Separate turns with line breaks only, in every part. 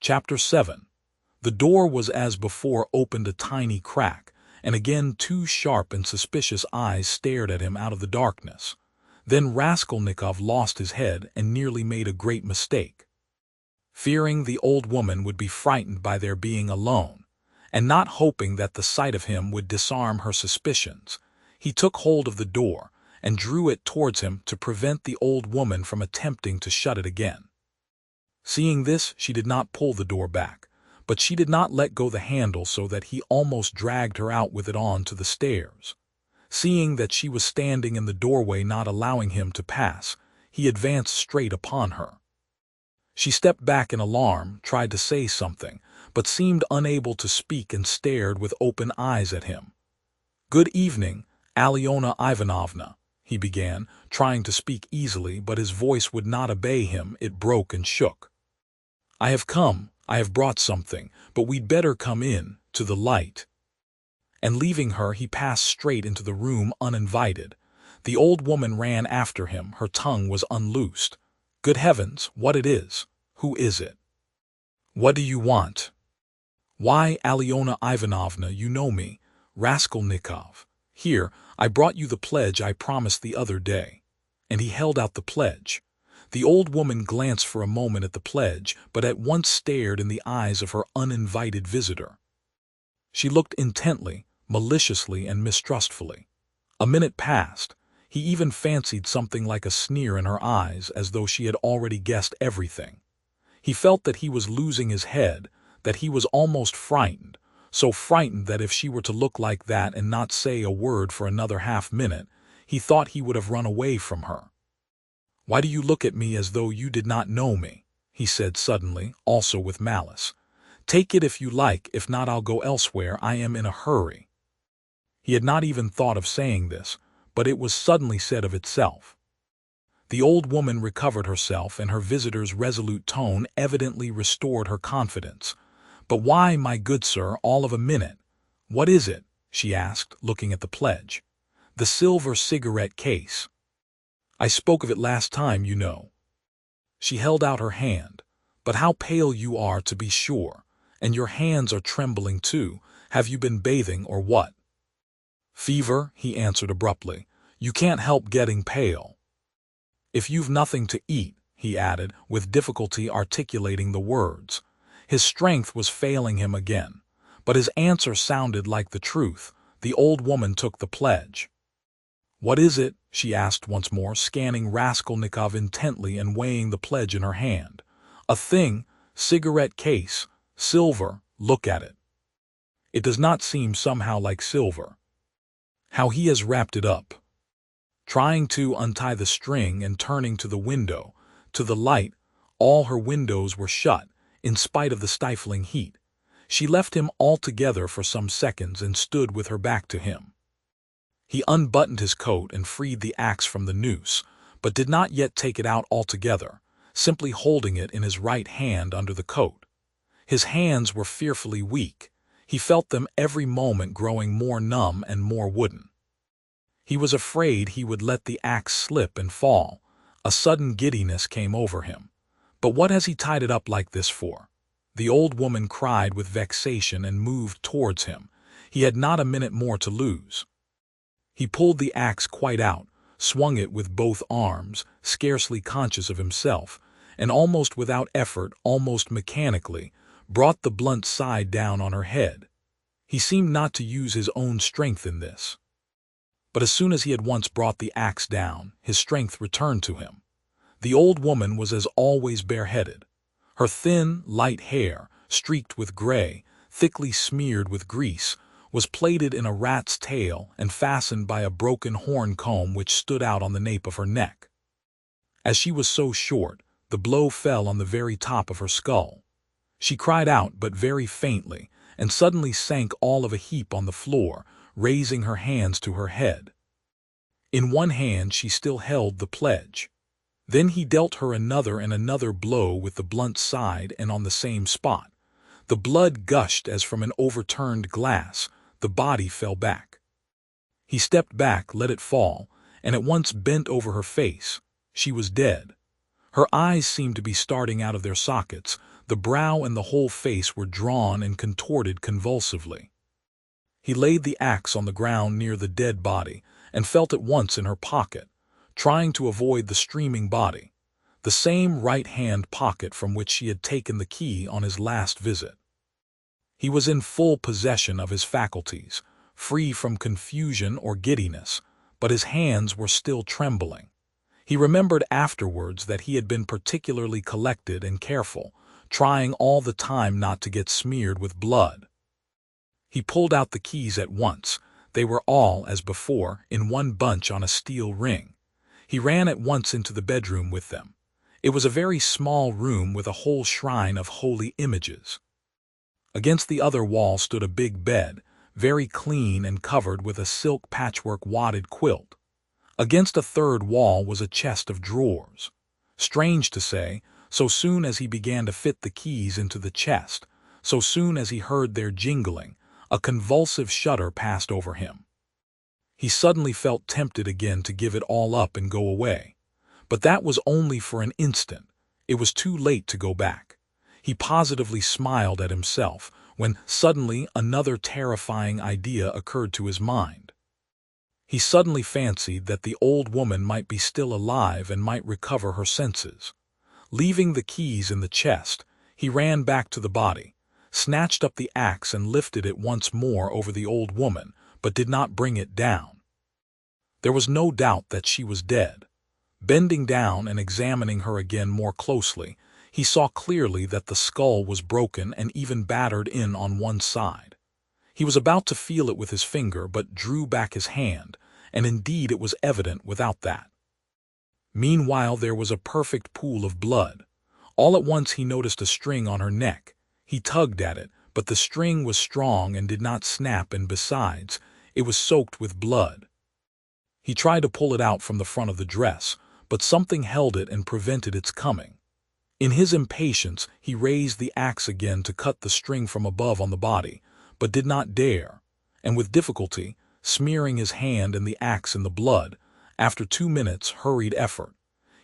Chapter 7. The door was as before opened a tiny crack, and again 2 sharp and suspicious eyes stared at him out of the darkness. Then Raskolnikov lost his head and nearly made a great mistake. Fearing the old woman would be frightened by their being alone, and not hoping that the sight of him would disarm her suspicions, he took hold of the door and drew it towards him to prevent the old woman from attempting to shut it again. Seeing this, she did not pull the door back, but she did not let go the handle, so that he almost dragged her out with it on to the stairs. Seeing that she was standing in the doorway not allowing him to pass, he advanced straight upon her. She stepped back in alarm, tried to say something, but seemed unable to speak and stared with open eyes at him. "Good evening, Alyona Ivanovna," he began, trying to speak easily, but his voice would not obey him, it broke and shook. "I have brought something, but we'd better come in, to the light." And leaving her, he passed straight into the room uninvited. The old woman ran after him, her tongue was unloosed. "Good heavens, what it is? Who is it? What do you want?" "Why, Alyona Ivanovna, you know me, Raskolnikov. Here, I brought you the pledge I promised the other day." And he held out the pledge. The old woman glanced for a moment at the pledge, but at once stared in the eyes of her uninvited visitor. She looked intently, maliciously, and mistrustfully. A minute passed. He even fancied something like a sneer in her eyes, as though she had already guessed everything. He felt that he was losing his head, that he was almost frightened, so frightened that if she were to look like that and not say a word for another half-minute, he thought he would have run away from her. "Why do you look at me as though you did not know me?" he said suddenly, also with malice. "Take it if you like, if not I'll go elsewhere. I am in a hurry." He had not even thought of saying this, but it was suddenly said of itself. The old woman recovered herself, and her visitor's resolute tone evidently restored her confidence. "But why, my good sir, all of a minute? What is it?" she asked, looking at the pledge. "The silver cigarette case. I spoke of it last time, you know." She held out her hand. "But how pale you are, to be sure, and your hands are trembling too. Have you been bathing or what?" "Fever," he answered abruptly. "You can't help getting pale." "If you've nothing to eat," he added, with difficulty articulating the words. His strength was failing him again, but his answer sounded like the truth. The old woman took the pledge. "What is it?" she asked once more, scanning Raskolnikov intently and weighing the pledge in her hand. "A thing, cigarette case, silver, look at it. It does not seem somehow like silver. How he has wrapped it up." Trying to untie the string and turning to the window, to the light, all her windows were shut, in spite of the stifling heat. She left him altogether for some seconds and stood with her back to him. He unbuttoned his coat and freed the axe from the noose, but did not yet take it out altogether, simply holding it in his right hand under the coat. His hands were fearfully weak. He felt them every moment growing more numb and more wooden. He was afraid he would let the axe slip and fall. A sudden giddiness came over him. "But what has he tied it up like this for?" the old woman cried with vexation and moved towards him. He had not a minute more to lose. He pulled the axe quite out, swung it with both arms, scarcely conscious of himself, and almost without effort, almost mechanically, brought the blunt side down on her head. He seemed not to use his own strength in this. But as soon as he had once brought the axe down, his strength returned to him. The old woman was as always bareheaded. Her thin, light hair, streaked with gray, thickly smeared with grease, was plaited in a rat's tail and fastened by a broken horn comb which stood out on the nape of her neck. As she was so short, the blow fell on the very top of her skull. She cried out, but very faintly, and suddenly sank all of a heap on the floor, raising her hands to her head. In one hand she still held the pledge. Then he dealt her another and another blow with the blunt side, and on the same spot. The blood gushed as from an overturned glass. The body fell back. He stepped back, let it fall, and at once bent over her face. She was dead. Her eyes seemed to be starting out of their sockets. The brow and the whole face were drawn and contorted convulsively. He laid the axe on the ground near the dead body and felt at once in her pocket, trying to avoid the streaming body, the same right-hand pocket from which she had taken the key on his last visit. He was in full possession of his faculties, free from confusion or giddiness, but his hands were still trembling. He remembered afterwards that he had been particularly collected and careful, trying all the time not to get smeared with blood. He pulled out the keys at once. They were all, as before, in one bunch on a steel ring. He ran at once into the bedroom with them. It was a very small room with a whole shrine of holy images. Against the other wall stood a big bed, very clean and covered with a silk patchwork wadded quilt. Against a third wall was a chest of drawers. Strange to say, so soon as he began to fit the keys into the chest, so soon as he heard their jingling, a convulsive shudder passed over him. He suddenly felt tempted again to give it all up and go away. But that was only for an instant. It was too late to go back. He positively smiled at himself when suddenly another terrifying idea occurred to his mind. He suddenly fancied that the old woman might be still alive and might recover her senses. Leaving the keys in the chest, he ran back to the body, snatched up the axe and lifted it once more over the old woman, but did not bring it down. There was no doubt that she was dead. Bending down and examining her again more closely, he saw clearly that the skull was broken and even battered in on one side. He was about to feel it with his finger, but drew back his hand, and indeed it was evident without that. Meanwhile there was a perfect pool of blood. All at once he noticed a string on her neck. He tugged at it, but the string was strong and did not snap, and besides, it was soaked with blood. He tried to pull it out from the front of the dress, but something held it and prevented its coming. In his impatience, he raised the axe again to cut the string from above on the body, but did not dare, and with difficulty, smearing his hand and the axe in the blood, after 2 minutes' hurried effort,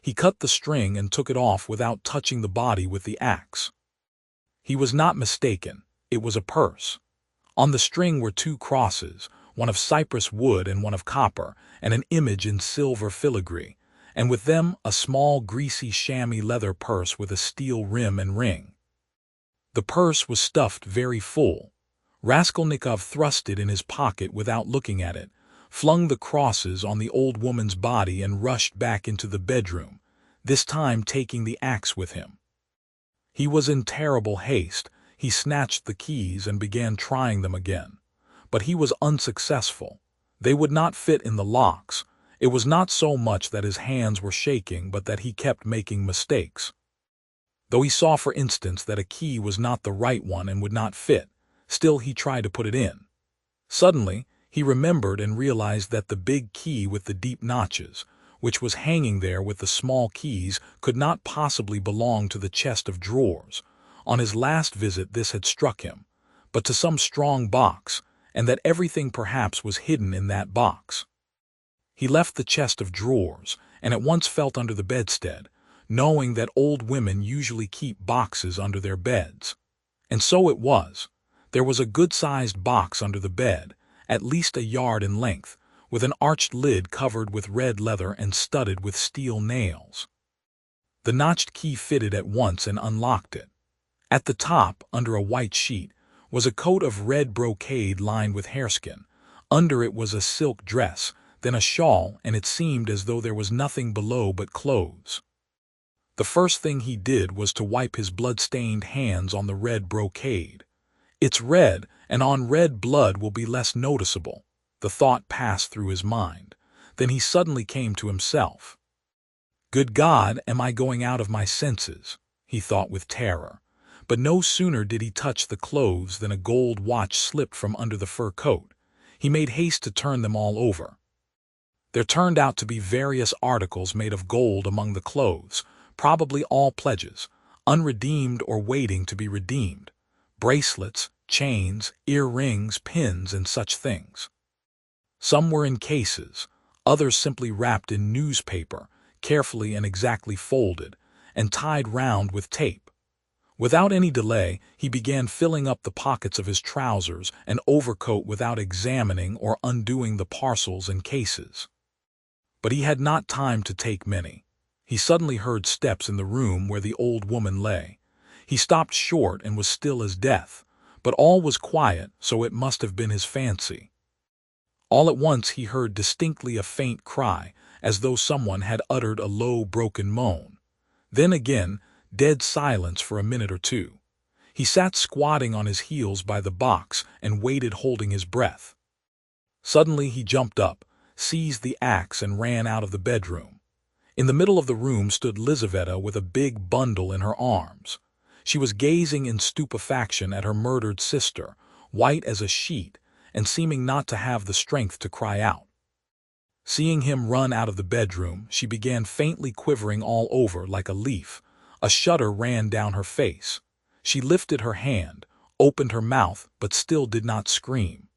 he cut the string and took it off without touching the body with the axe. He was not mistaken. It was a purse. On the string were 2 crosses, one of cypress wood and one of copper, and an image in silver filigree, and with them a small greasy chamois leather purse with a steel rim and ring. The purse was stuffed very full. Raskolnikov thrust it in his pocket without looking at it, flung the crosses on the old woman's body and rushed back into the bedroom, this time taking the axe with him. He was in terrible haste. He snatched the keys and began trying them again. But he was unsuccessful. They would not fit in the locks. It was not so much that his hands were shaking, but that he kept making mistakes. Though he saw, for instance, that a key was not the right one and would not fit, still he tried to put it in. Suddenly, he remembered and realized that the big key with the deep notches, which was hanging there with the small keys, could not possibly belong to the chest of drawers. On his last visit this had struck him, but to some strong box, and that everything perhaps was hidden in that box. He left the chest of drawers, and at once felt under the bedstead, knowing that old women usually keep boxes under their beds. And so it was. There was a good-sized box under the bed, at least a yard in length, with an arched lid covered with red leather and studded with steel nails. The notched key fitted at once and unlocked it. At the top, under a white sheet, was a coat of red brocade lined with hareskin. Under it was a silk dress, then a shawl, and it seemed as though there was nothing below but clothes. The first thing he did was to wipe his blood-stained hands on the red brocade. It's red, and on red blood will be less noticeable. The thought passed through his mind. Then he suddenly came to himself. Good God, am I going out of my senses? He thought with terror. But no sooner did he touch the clothes than a gold watch slipped from under the fur coat. He made haste to turn them all over. There turned out to be various articles made of gold among the clothes, probably all pledges, unredeemed or waiting to be redeemed, bracelets, chains, earrings, pins, and such things. Some were in cases, others simply wrapped in newspaper, carefully and exactly folded, and tied round with tape. Without any delay, he began filling up the pockets of his trousers and overcoat without examining or undoing the parcels and cases. But he had not time to take many. He suddenly heard steps in the room where the old woman lay. He stopped short and was still as death, but all was quiet, so it must have been his fancy. All at once he heard distinctly a faint cry, as though someone had uttered a low, broken moan. Then again, dead silence for a minute or two. He sat squatting on his heels by the box and waited, holding his breath. Suddenly he jumped up, seized the axe and ran out of the bedroom. In the middle of the room stood Lizaveta with a big bundle in her arms. She was gazing in stupefaction at her murdered sister, white as a sheet, and seeming not to have the strength to cry out. Seeing him run out of the bedroom, she began faintly quivering all over like a leaf. A shudder ran down her face. She lifted her hand, opened her mouth, but still did not scream.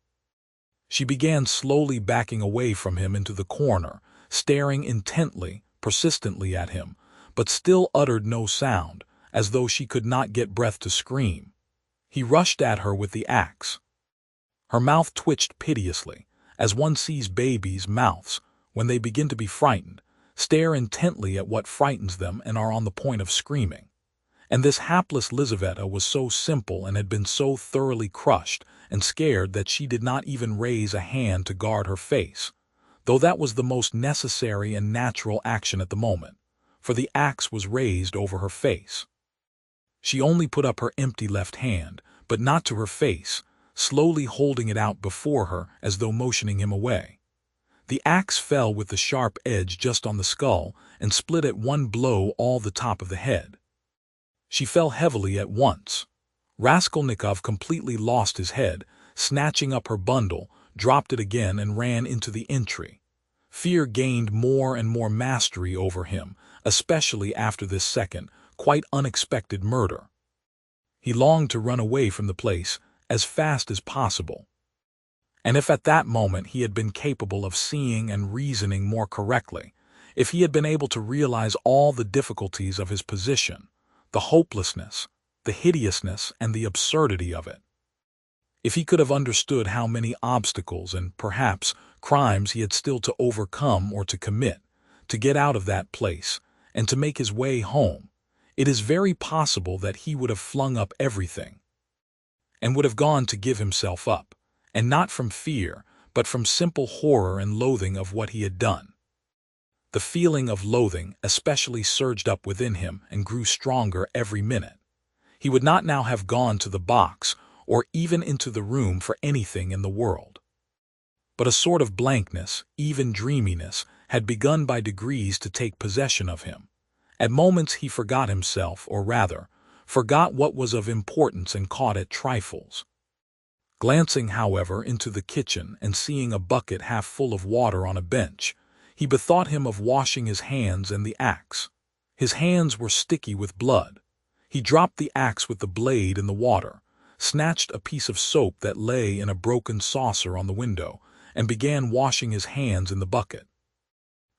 She began slowly backing away from him into the corner, staring intently, persistently at him, but still uttered no sound, as though she could not get breath to scream. He rushed at her with the axe. Her mouth twitched piteously, as one sees babies' mouths, when they begin to be frightened, stare intently at what frightens them and are on the point of screaming. And this hapless Lizaveta was so simple and had been so thoroughly crushed and scared that she did not even raise a hand to guard her face, though that was the most necessary and natural action at the moment, for the axe was raised over her face. She only put up her empty left hand, but not to her face, slowly holding it out before her as though motioning him away. The axe fell with the sharp edge just on the skull and split at one blow all the top of the head. She fell heavily at once. Raskolnikov completely lost his head, snatching up her bundle, dropped it again and ran into the entry. Fear gained more and more mastery over him, especially after this second, quite unexpected murder. He longed to run away from the place as fast as possible. And if at that moment he had been capable of seeing and reasoning more correctly, if he had been able to realize all the difficulties of his position, the hopelessness, the hideousness, and the absurdity of it, if he could have understood how many obstacles and, perhaps, crimes he had still to overcome or to commit, to get out of that place, and to make his way home, it is very possible that he would have flung up everything, and would have gone to give himself up, and not from fear, but from simple horror and loathing of what he had done. The feeling of loathing especially surged up within him and grew stronger every minute. He would not now have gone to the box or even into the room for anything in the world. But a sort of blankness, even dreaminess, had begun by degrees to take possession of him. At moments he forgot himself, or rather, forgot what was of importance and caught at trifles. Glancing, however, into the kitchen and seeing a bucket half full of water on a bench, he bethought him of washing his hands and the axe. His hands were sticky with blood. He dropped the axe with the blade in the water, snatched a piece of soap that lay in a broken saucer on the window, and began washing his hands in the bucket.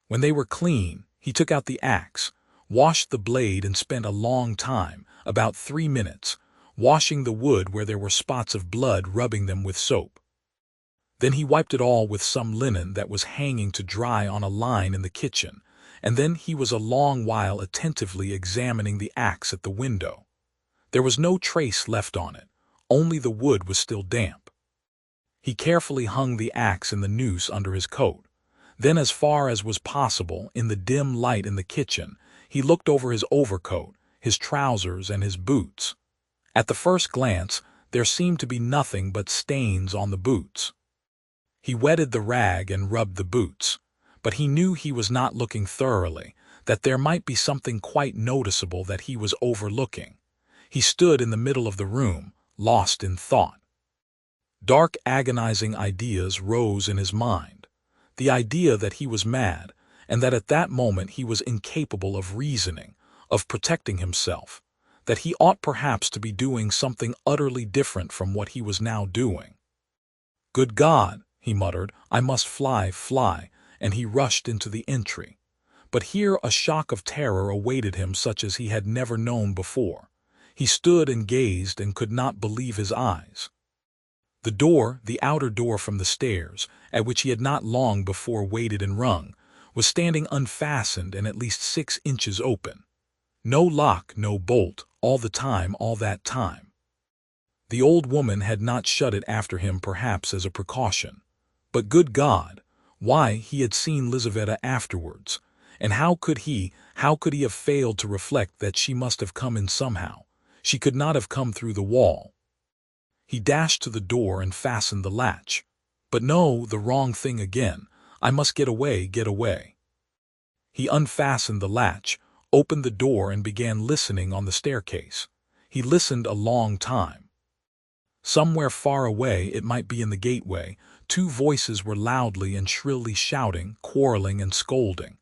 When they were clean, he took out the axe, washed the blade and spent a long time, about 3 minutes, washing the wood where there were spots of blood, rubbing them with soap. Then he wiped it all with some linen that was hanging to dry on a line in the kitchen, and then he was a long while attentively examining the axe at the window. There was no trace left on it, only the wood was still damp. He carefully hung the axe in the noose under his coat. Then, as far as was possible, in the dim light in the kitchen, he looked over his overcoat, his trousers, and his boots. At the first glance, there seemed to be nothing but stains on the boots. He wetted the rag and rubbed the boots, but he knew he was not looking thoroughly, that there might be something quite noticeable that he was overlooking. He stood in the middle of the room, lost in thought. Dark, agonizing ideas rose in his mind. The idea that he was mad, and that at that moment he was incapable of reasoning, of protecting himself, that he ought perhaps to be doing something utterly different from what he was now doing. "Good God!" he muttered, "I must fly, and he rushed into the entry. But here a shock of terror awaited him such as he had never known before. He stood and gazed and could not believe his eyes. The door, the outer door from the stairs, at which he had not long before waited and rung, was standing unfastened and at least 6 inches open. No lock, no bolt, all that time. The old woman had not shut it after him, perhaps as a precaution. But good God, why, he had seen Lizaveta afterwards, and how could he have failed to reflect that she must have come in somehow? She could not have come through the wall. He dashed to the door and fastened the latch. But no, the wrong thing again. I must get away, get away. He unfastened the latch, opened the door and began listening on the staircase. He listened a long time. Somewhere far away, it might be in the gateway, 2 voices were loudly and shrilly shouting, quarreling and scolding.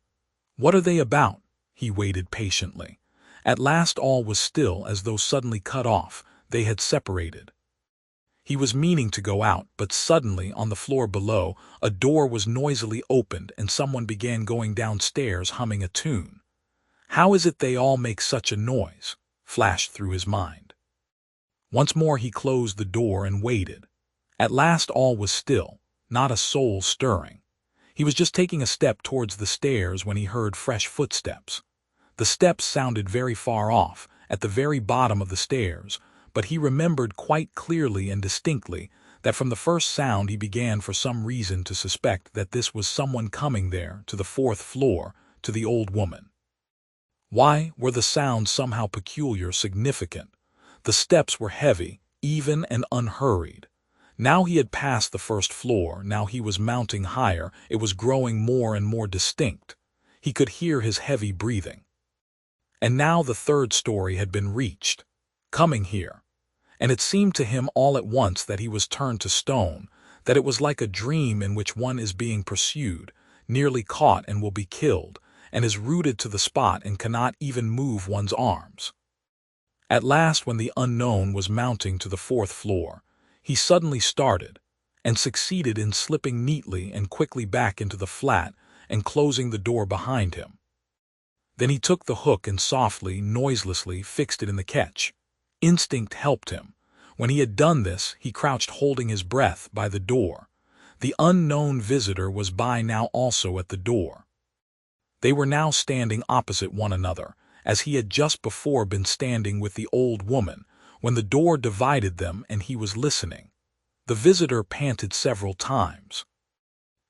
What are they about? He waited patiently. At last all was still, as though suddenly cut off. They had separated. He was meaning to go out, but suddenly, on the floor below, a door was noisily opened and someone began going downstairs humming a tune. How is it they all make such a noise? Flashed through his mind. Once more he closed the door and waited. At last all was still, not a soul stirring. He was just taking a step towards the stairs when he heard fresh footsteps. The steps sounded very far off, at the very bottom of the stairs, but he remembered quite clearly and distinctly that from the first sound he began for some reason to suspect that this was someone coming there, to the 4th floor, to the old woman. Why were the sounds somehow peculiar, significant? The steps were heavy, even and unhurried. Now he had passed the 1st floor, now he was mounting higher, it was growing more and more distinct. He could hear his heavy breathing. And now the 3rd story had been reached. Coming here. And it seemed to him all at once that he was turned to stone, that it was like a dream in which one is being pursued, nearly caught and will be killed, and is rooted to the spot and cannot even move one's arms. At last, when the unknown was mounting to the 4th floor, he suddenly started, and succeeded in slipping neatly and quickly back into the flat and closing the door behind him. Then he took the hook and softly, noiselessly fixed it in the catch. Instinct helped him. When he had done this, he crouched holding his breath by the door. The unknown visitor was by now also at the door. They were now standing opposite one another, as he had just before been standing with the old woman, when the door divided them and he was listening. The visitor panted several times.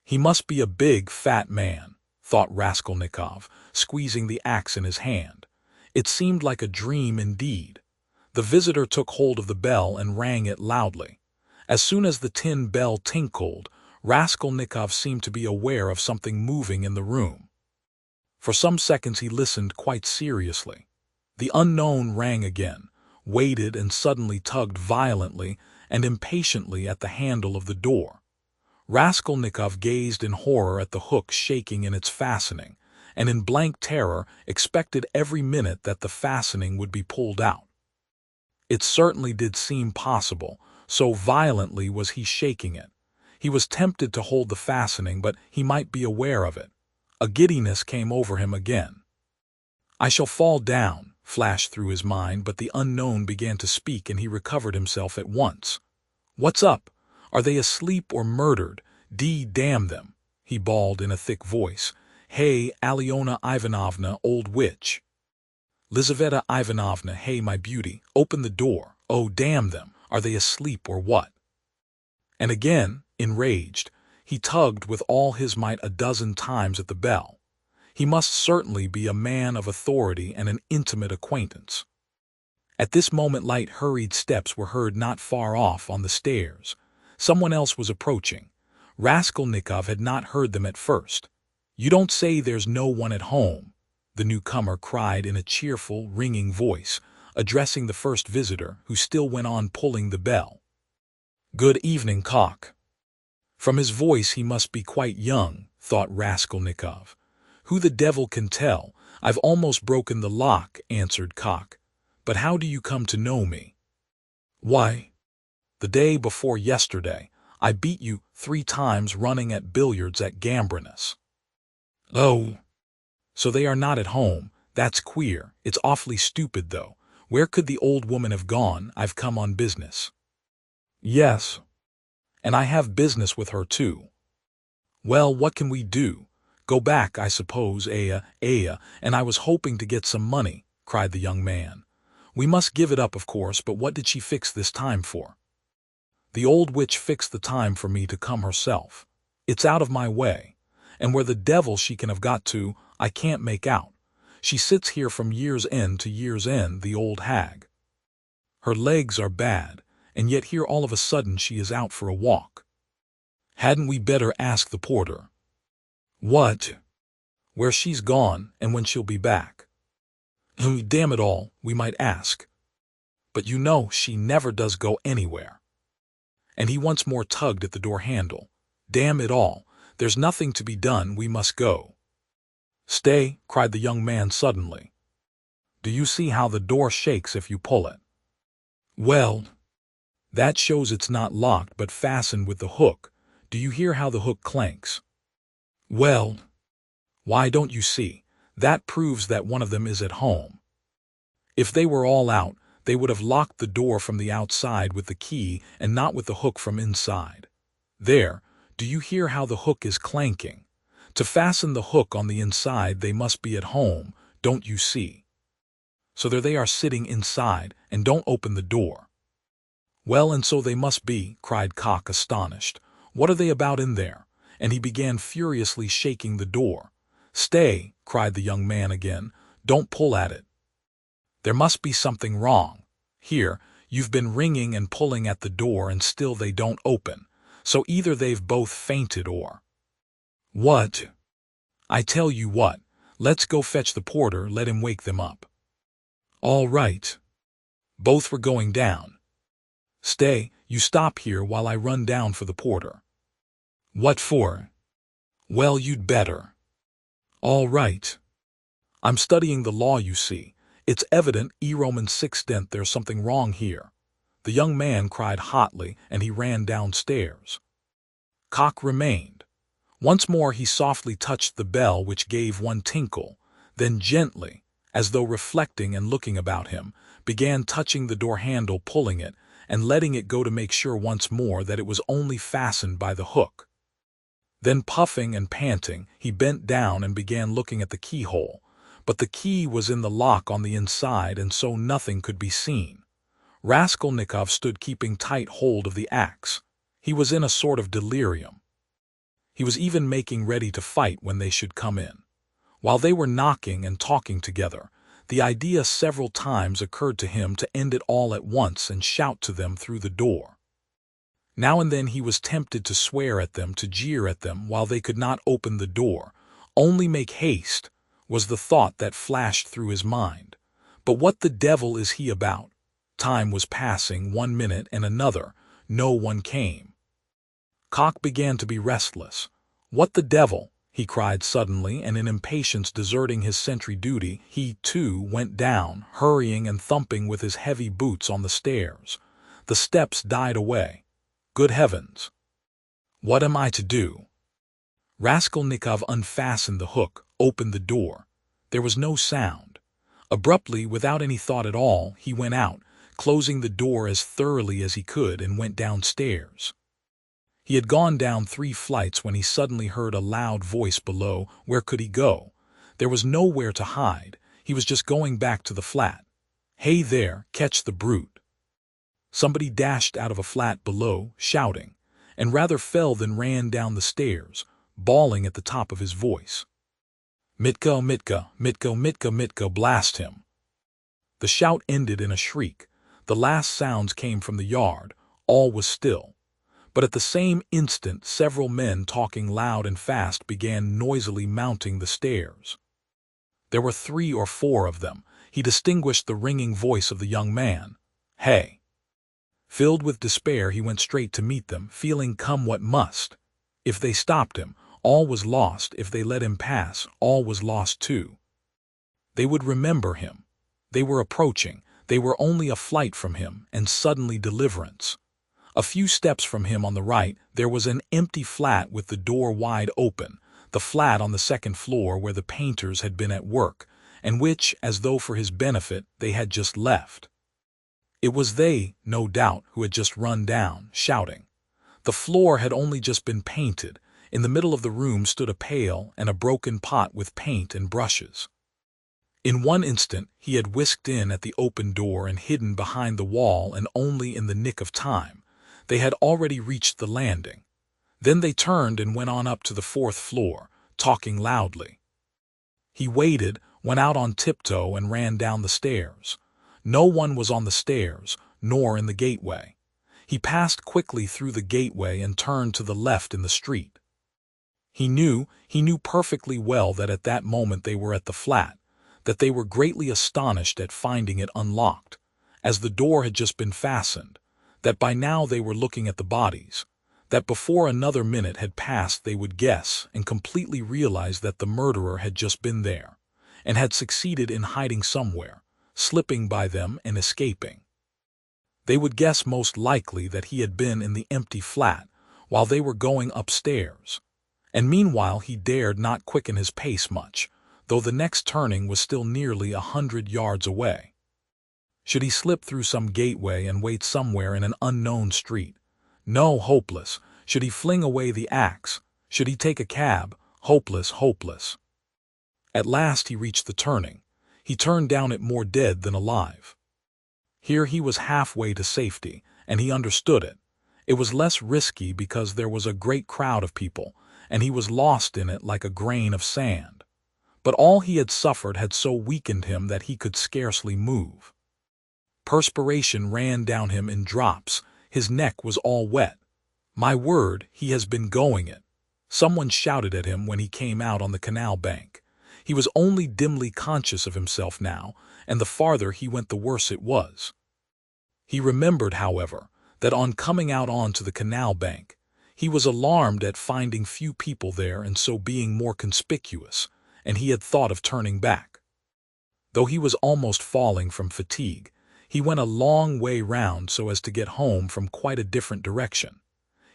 He must be a big, fat man, thought Raskolnikov, squeezing the axe in his hand. It seemed like a dream indeed. The visitor took hold of the bell and rang it loudly. As soon as the tin bell tinkled, Raskolnikov seemed to be aware of something moving in the room. For some seconds he listened quite seriously. The unknown rang again, waited and suddenly tugged violently and impatiently at the handle of the door. Raskolnikov gazed in horror at the hook shaking in its fastening, and in blank terror expected every minute that the fastening would be pulled out. It certainly did seem possible, so violently was he shaking it. He was tempted to hold the fastening, but he might be aware of it. A giddiness came over him again. I shall fall down, flashed through his mind, but the unknown began to speak and he recovered himself at once. What's up? Are they asleep or murdered? Damn them, he bawled in a thick voice. Hey, Alyona Ivanovna, old witch. Lizaveta Ivanovna, hey, my beauty, open the door. Oh, damn them, are they asleep or what? And again, enraged, he tugged with all his might a dozen times at the bell. He must certainly be a man of authority and an intimate acquaintance. At this moment light, hurried steps were heard not far off on the stairs. Someone else was approaching. Raskolnikov had not heard them at first. You don't say there's no one at home, the newcomer cried in a cheerful, ringing voice, addressing the first visitor, who still went on pulling the bell. Good evening, Cock. From his voice he must be quite young, thought Raskolnikov. Who the devil can tell? I've almost broken the lock, answered Cock. But how do you come to know me? Why, the day before yesterday, I beat you 3 times running at billiards at Gambrinus. Oh, so they are not at home. That's queer. It's awfully stupid, though. Where could the old woman have gone? I've come on business. Yes. And I have business with her too. Well, what can we do? Go back, I suppose, and I was hoping to get some money, cried the young man. We must give it up, of course, but what did she fix this time for? The old witch fixed the time for me to come herself. It's out of my way, and where the devil she can have got to, I can't make out. She sits here from year's end to year's end, the old hag. Her legs are bad, and yet here all of a sudden she is out for a walk. Hadn't we better ask the porter? What? Where she's gone, and when she'll be back? Damn it all, we might ask. But you know she never does go anywhere. And he once more tugged at the door handle. Damn it all, there's nothing to be done, we must go. Stay, cried the young man suddenly. Do you see how the door shakes if you pull it? Well, that shows it's not locked but fastened with the hook. Do you hear how the hook clanks? Well, why don't you see? That proves that one of them is at home. If they were all out, they would have locked the door from the outside with the key and not with the hook from inside. There, do you hear how the hook is clanking? To fasten the hook on the inside they must be at home, don't you see? So there they are sitting inside, and don't open the door. Well, and so they must be, cried Cock, astonished. What are they about in there? And he began furiously shaking the door. Stay, cried the young man again, don't pull at it. There must be something wrong. Here, you've been ringing and pulling at the door and still they don't open, so either they've both fainted or… What? I tell you what, let's go fetch the porter, let him wake them up. All right. Both were going down. Stay, you stop here while I run down for the porter. What for? Well, you'd better. All right. I'm studying the law, you see. It's evident, Roman 6th, there's something wrong here. The young man cried hotly, and he ran downstairs. Cock remained. Once more he softly touched the bell, which gave one tinkle, then gently, as though reflecting and looking about him, began touching the door handle, pulling it, and letting it go to make sure once more that it was only fastened by the hook. Then, puffing and panting, he bent down and began looking at the keyhole, but the key was in the lock on the inside, and so nothing could be seen. Raskolnikov stood keeping tight hold of the axe. He was in a sort of delirium. He was even making ready to fight when they should come in. While they were knocking and talking together, the idea several times occurred to him to end it all at once and shout to them through the door. Now and then he was tempted to swear at them, to jeer at them while they could not open the door. Only make haste, was the thought that flashed through his mind. But what the devil is he about? Time was passing, 1 minute and another. No one came. Cock began to be restless. What the devil? He cried suddenly, and in impatience deserting his sentry duty, he, too, went down, hurrying and thumping with his heavy boots on the stairs. The steps died away. Good heavens! What am I to do? Raskolnikov unfastened the hook, opened the door. There was no sound. Abruptly, without any thought at all, he went out, closing the door as thoroughly as he could, and went downstairs. He had gone down 3 flights when he suddenly heard a loud voice below. Where could he go? There was nowhere to hide. He was just going back to the flat. Hey there, catch the brute! Somebody dashed out of a flat below, shouting, and rather fell than ran down the stairs, bawling at the top of his voice. Mitka, Mitka, Mitka, Mitka, Mitka, blast him! The shout ended in a shriek. The last sounds came from the yard. All was still. But at the same instant several men talking loud and fast began noisily mounting the stairs. There were 3 or 4 of them. He distinguished the ringing voice of the young man. Hey! Filled with despair, he went straight to meet them, feeling come what must. If they stopped him, all was lost. If they let him pass, all was lost too. They would remember him. They were approaching. They were only a flight from him, and suddenly deliverance. A few steps from him on the right, there was an empty flat with the door wide open, the flat on the 2nd floor where the painters had been at work, and which, as though for his benefit, they had just left. It was they, no doubt, who had just run down, shouting. The floor had only just been painted. In the middle of the room stood a pail and a broken pot with paint and brushes. In one instant he had whisked in at the open door and hidden behind the wall, and only in the nick of time. They had already reached the landing. Then they turned and went on up to the 4th floor, talking loudly. He waited, went out on tiptoe and ran down the stairs. No one was on the stairs, nor in the gateway. He passed quickly through the gateway and turned to the left in the street. He knew perfectly well that at that moment they were at the flat, that they were greatly astonished at finding it unlocked, as the door had just been fastened, that by now they were looking at the bodies, that before another minute had passed they would guess and completely realize that the murderer had just been there, and had succeeded in hiding somewhere, slipping by them and escaping. They would guess most likely that he had been in the empty flat while they were going upstairs, and meanwhile he dared not quicken his pace much, though the next turning was still nearly 100 yards away. Should he slip through some gateway and wait somewhere in an unknown street? No, hopeless. Should he fling away the axe? Should he take a cab? Hopeless, hopeless. At last he reached the turning. He turned down it more dead than alive. Here he was halfway to safety, and he understood it. It was less risky because there was a great crowd of people, and he was lost in it like a grain of sand. But all he had suffered had so weakened him that he could scarcely move. Perspiration ran down him in drops. His neck was all wet. My word, he has been going it. Someone shouted at him when he came out on the canal bank. He was only dimly conscious of himself now, and the farther he went the worse it was. He remembered, however, that on coming out onto the canal bank, he was alarmed at finding few people there and so being more conspicuous, and he had thought of turning back. Though he was almost falling from fatigue, he went a long way round so as to get home from quite a different direction.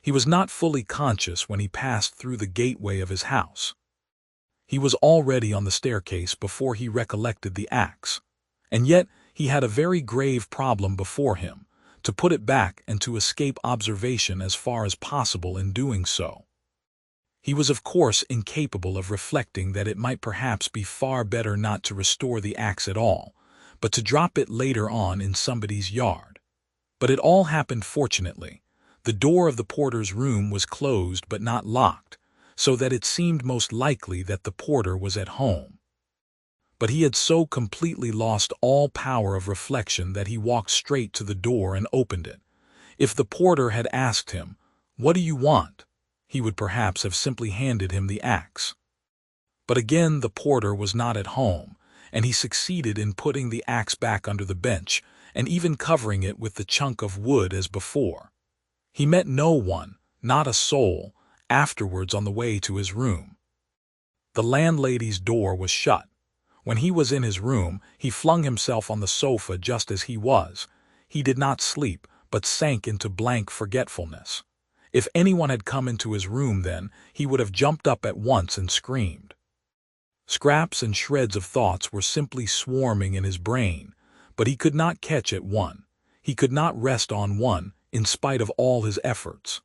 He was not fully conscious when he passed through the gateway of his house. He was already on the staircase before he recollected the axe, and yet he had a very grave problem before him, to put it back and to escape observation as far as possible in doing so. He was of course incapable of reflecting that it might perhaps be far better not to restore the axe at all, but to drop it later on in somebody's yard. But it all happened fortunately. The door of the porter's room was closed but not locked, so that it seemed most likely that the porter was at home. But he had so completely lost all power of reflection that he walked straight to the door and opened it. If the porter had asked him, "What do you want?" he would perhaps have simply handed him the axe. But again the porter was not at home, and he succeeded in putting the axe back under the bench, and even covering it with the chunk of wood as before. He met no one, not a soul, afterwards on the way to his room. The landlady's door was shut. When he was in his room, he flung himself on the sofa just as he was. He did not sleep, but sank into blank forgetfulness. If anyone had come into his room then, he would have jumped up at once and screamed. Scraps and shreds of thoughts were simply swarming in his brain, but he could not catch at one. He could not rest on one, in spite of all his efforts.